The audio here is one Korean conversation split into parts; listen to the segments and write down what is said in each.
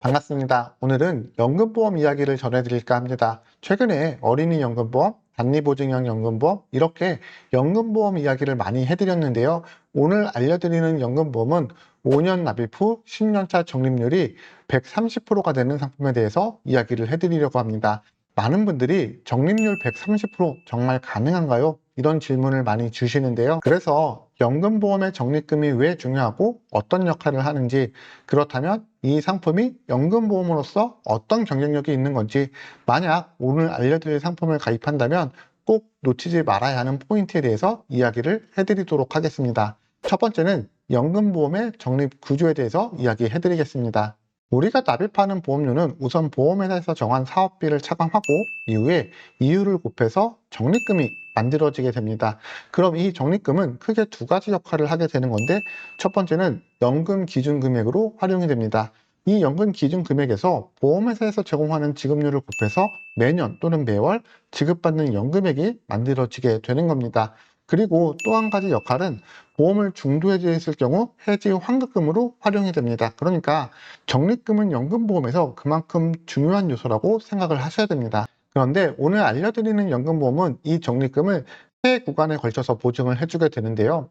반갑습니다. 오늘은 연금보험 이야기를 전해드릴까 합니다. 최근에 어린이 연금보험, 단리보증형 연금보험, 이렇게 연금보험 이야기를 많이 해드렸는데요. 오늘 알려드리는 연금보험은 5년 납입 후 10년차 적립률이 130%가 되는 상품에 대해서 이야기를 해드리려고 합니다. 많은 분들이 적립률 130% 정말 가능한가요? 이런 질문을 많이 주시는데요. 그래서 연금보험의 적립금이 왜 중요하고 어떤 역할을 하는지, 그렇다면 이 상품이 연금보험으로서 어떤 경쟁력이 있는 건지, 만약 오늘 알려드릴 상품을 가입한다면 꼭 놓치지 말아야 하는 포인트에 대해서 이야기를 해드리도록 하겠습니다. 첫 번째는 연금보험의 적립 구조에 대해서 이야기해드리겠습니다. 우리가 납입하는 보험료는 우선 보험회사에서 정한 사업비를 차감하고 이후에 이율을 곱해서 적립금이 만들어지게 됩니다. 그럼 이 적립금은 크게 두 가지 역할을 하게 되는 건데, 첫 번째는 연금 기준 금액으로 활용이 됩니다. 이 연금 기준 금액에서 보험회사에서 제공하는 지급률을 곱해서 매년 또는 매월 지급받는 연금액이 만들어지게 되는 겁니다. 그리고 또 한 가지 역할은 보험을 중도해지했을 경우 해지 환급금으로 활용이 됩니다. 그러니까 적립금은 연금보험에서 그만큼 중요한 요소라고 생각을 하셔야 됩니다. 그런데 오늘 알려드리는 연금보험은 이 적립금을 세 구간에 걸쳐서 보증을 해주게 되는데요.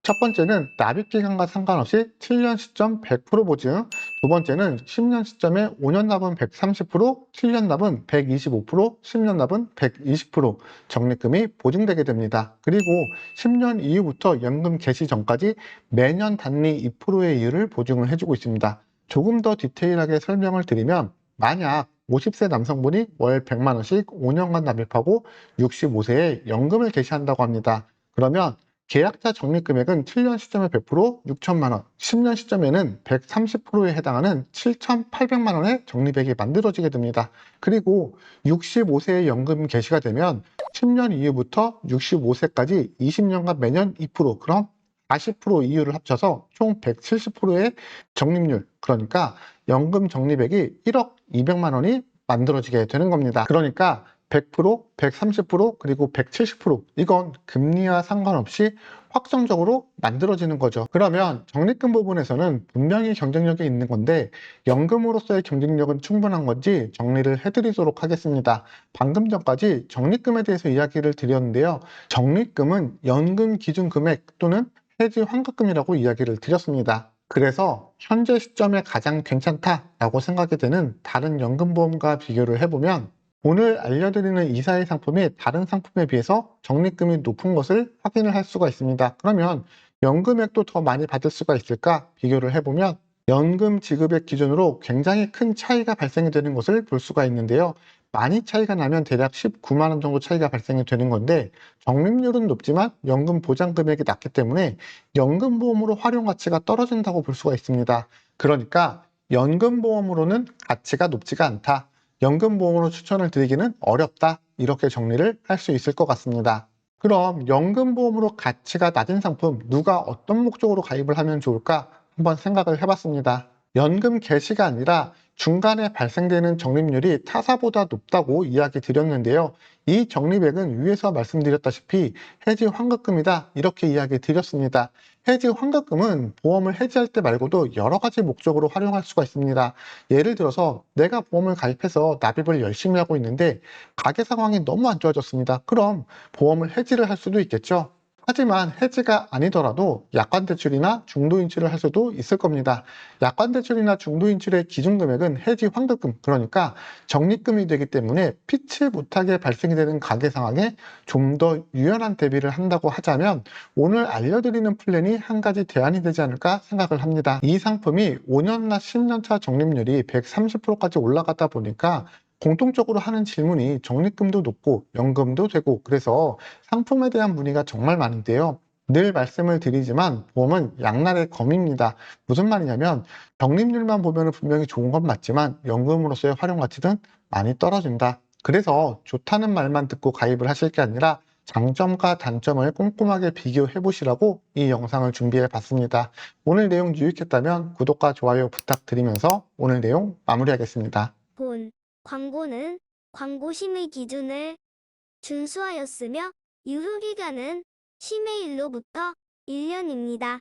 첫 번째는 납입 기간과 상관없이 7년 시점 100% 보증, 두 번째는 10년 시점에 5년 납은 130%, 7년 납은 125%, 10년 납은 120% 적립금이 보증되게 됩니다. 그리고 10년 이후부터 연금 개시 전까지 매년 단리 2%의 이율을 보증을 해주고 있습니다. 조금 더 디테일하게 설명을 드리면, 만약 50세 남성분이 월 100만 원씩 5년간 납입하고 65세에 연금을 개시한다고 합니다. 그러면 계약자 적립금액은 7년 시점에 100%, 6천만 원, 10년 시점에는 130%에 해당하는 7,800만 원의 적립액이 만들어지게 됩니다. 그리고 65세의 연금 개시가 되면 10년 이후부터 65세까지 20년간 매년 2%, 그럼 40% 이율을 합쳐서 총 170%의 적립률, 그러니까 연금 적립액이 1억 200만 원이 만들어지게 되는 겁니다. 그러니까 100%, 130%, 그리고 170%, 이건 금리와 상관없이 확정적으로 만들어지는 거죠. 그러면 적립금 부분에서는 분명히 경쟁력이 있는 건데, 연금으로서의 경쟁력은 충분한 건지 정리를 해드리도록 하겠습니다. 방금 전까지 적립금에 대해서 이야기를 드렸는데요. 적립금은 연금 기준 금액 또는 해지 환급금이라고 이야기를 드렸습니다. 그래서 현재 시점에 가장 괜찮다라고 생각이 되는 다른 연금보험과 비교를 해보면, 오늘 알려드리는 이사의 상품이 다른 상품에 비해서 적립금이 높은 것을 확인을 할 수가 있습니다. 그러면 연금액도 더 많이 받을 수가 있을까 비교를 해보면, 연금 지급액 기준으로 굉장히 큰 차이가 발생이 되는 것을 볼 수가 있는데요. 많이 차이가 나면 대략 19만 원 정도 차이가 발생이 되는 건데, 적립률은 높지만 연금 보장 금액이 낮기 때문에 연금보험으로 활용 가치가 떨어진다고 볼 수가 있습니다. 그러니까 연금보험으로는 가치가 높지가 않다, 연금보험으로 추천을 드리기는 어렵다, 이렇게 정리를 할 수 있을 것 같습니다. 그럼 연금보험으로 가치가 낮은 상품, 누가 어떤 목적으로 가입을 하면 좋을까 한번 생각을 해봤습니다. 연금 개시가 아니라 중간에 발생되는 적립률이 타사보다 높다고 이야기 드렸는데요. 이 적립액은 위에서 말씀드렸다시피 해지 환급금이다, 이렇게 이야기 드렸습니다. 해지 환급금은 보험을 해지할 때 말고도 여러 가지 목적으로 활용할 수가 있습니다. 예를 들어서 내가 보험을 가입해서 납입을 열심히 하고 있는데 가계 상황이 너무 안 좋아졌습니다. 그럼 보험을 해지를 할 수도 있겠죠. 하지만 해지가 아니더라도 약관대출이나 중도인출을 할 수도 있을 겁니다. 약관대출이나 중도인출의 기준금액은 해지 환급금, 그러니까 적립금이 되기 때문에 피치 못하게 발생이 되는 가계 상황에 좀 더 유연한 대비를 한다고 하자면, 오늘 알려드리는 플랜이 한 가지 대안이 되지 않을까 생각을 합니다. 이 상품이 5년이나 10년차 적립률이 130%까지 올라가다 보니까 공통적으로 하는 질문이 적립금도 높고 연금도 되고, 그래서 상품에 대한 문의가 정말 많은데요. 늘 말씀을 드리지만 보험은 양날의 검입니다. 무슨 말이냐면, 적립률만 보면 분명히 좋은 건 맞지만 연금으로서의 활용 가치는 많이 떨어진다. 그래서 좋다는 말만 듣고 가입을 하실 게 아니라 장점과 단점을 꼼꼼하게 비교해 보시라고 이 영상을 준비해 봤습니다. 오늘 내용 유익했다면 구독과 좋아요 부탁드리면서 오늘 내용 마무리하겠습니다. 본 광고는 광고심의 기준을 준수하였으며 유효기간은 취매일로부터 1년입니다.